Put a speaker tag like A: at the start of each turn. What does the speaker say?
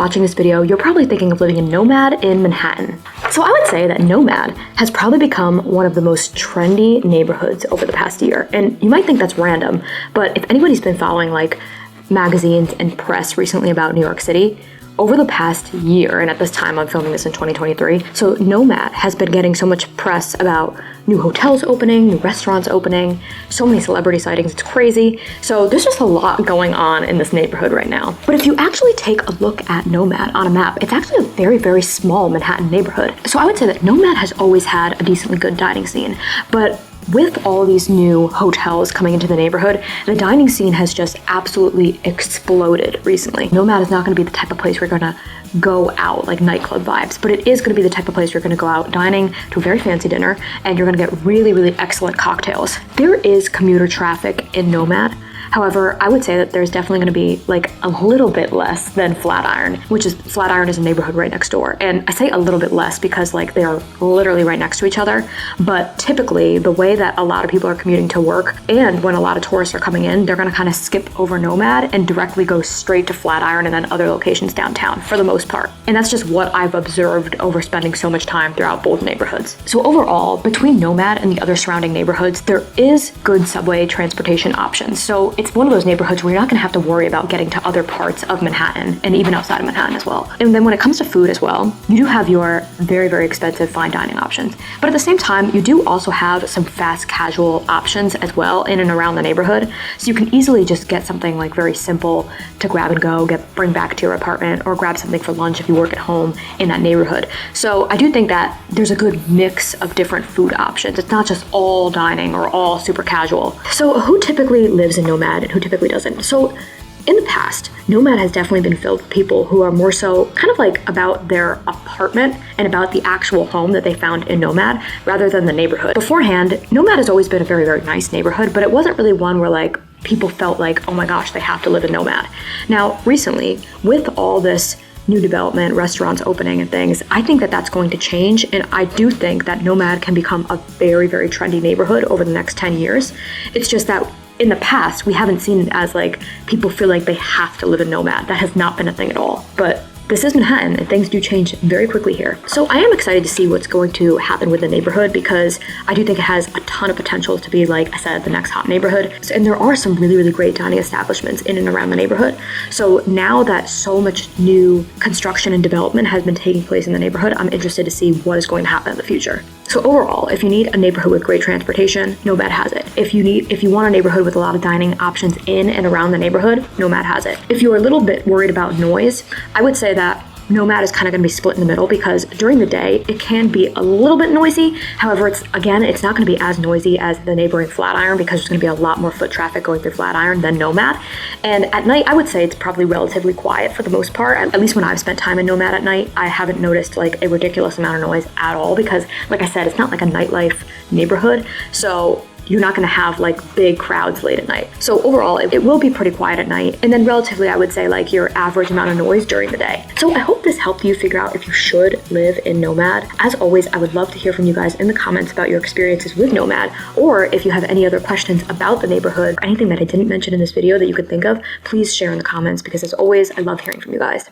A: watching this video, you're probably thinking of living in Nomad in Manhattan. So I would say that Nomad has probably become one of the most trendy neighborhoods over the past year. And you might think that's random, but if anybody's been following like magazines and press recently about New York City, over the past year, and at this time I'm filming this in 2023, so Nomad has been getting so much press about new hotels opening, new restaurants opening, so many celebrity sightings, it's crazy. So there's just a lot going on in this neighborhood right now. But if you actually take a look at Nomad on a map, it's actually a very, very small Manhattan neighborhood. So I would say that Nomad has always had a decently good dining scene, but with all these new hotels coming into the neighborhood, the dining scene has just absolutely exploded recently. Nomad is not going to be the type of place where you're going to go out like nightclub vibes, but it is going to be the type of place where you're going to go out dining to a very fancy dinner and you're going to get really, really excellent cocktails. There is commuter traffic in Nomad. However, I would say that there's definitely going to be like a little bit less than Flatiron, Flatiron is a neighborhood right next door. And I say a little bit less because like they're literally right next to each other. But typically the way that a lot of people are commuting to work and when a lot of tourists are coming in, they're going to kind of skip over Nomad and directly go straight to Flatiron and then other locations downtown for the most part. And that's just what I've observed over spending so much time throughout both neighborhoods. So overall, between Nomad and the other surrounding neighborhoods, there is good subway transportation options. So it's one of those neighborhoods where you're not going to have to worry about getting to other parts of Manhattan and even outside of Manhattan as well. And then when it comes to food as well, you do have your very, very expensive fine dining options. But at the same time, you do also have some fast casual options as well in and around the neighborhood. So you can easily just get something like very simple to grab and go, bring back to your apartment, or grab something for lunch if you work at home in that neighborhood. So I do think that there's a good mix of different food options. It's not just all dining or all super casual. So who typically lives in Nomad and who typically doesn't? So in the past, Nomad has definitely been filled with people who are more so kind of like about their apartment and about the actual home that they found in Nomad rather than the neighborhood. Beforehand, Nomad has always been a very, very nice neighborhood, but it wasn't really one where like people felt like, oh my gosh, they have to live in Nomad. Now, recently, with all this new development, restaurants opening and things, I think that that's going to change. And I do think that Nomad can become a very, very trendy neighborhood over the next 10 years. It's just that in the past, we haven't seen it as like people feel like they have to live in Nomad. That has not been a thing at all. But this is Manhattan and things do change very quickly here. So I am excited to see what's going to happen with the neighborhood because I do think it has a ton of potential to be, like I said, the next hot neighborhood. And there are some really, really great dining establishments in and around the neighborhood. So now that so much new construction and development has been taking place in the neighborhood, I'm interested to see what is going to happen in the future. So overall, if you need a neighborhood with great transportation, Nomad has it. If you want a neighborhood with a lot of dining options in and around the neighborhood, Nomad has it. If you're a little bit worried about noise, I would say that Nomad is kind of going to be split in the middle because during the day, it can be a little bit noisy. However, it's not going to be as noisy as the neighboring Flatiron because there's going to be a lot more foot traffic going through Flatiron than Nomad. And at night, I would say it's probably relatively quiet for the most part. At least when I've spent time in Nomad at night, I haven't noticed like a ridiculous amount of noise at all because, like I said, it's not like a nightlife neighborhood. So you're not going to have like big crowds late at night. So overall, it will be pretty quiet at night. And then relatively, I would say like your average amount of noise during the day. So I hope this helped you figure out if you should live in Nomad. As always, I would love to hear from you guys in the comments about your experiences with Nomad, or if you have any other questions about the neighborhood, or anything that I didn't mention in this video that you could think of, please share in the comments because as always, I love hearing from you guys.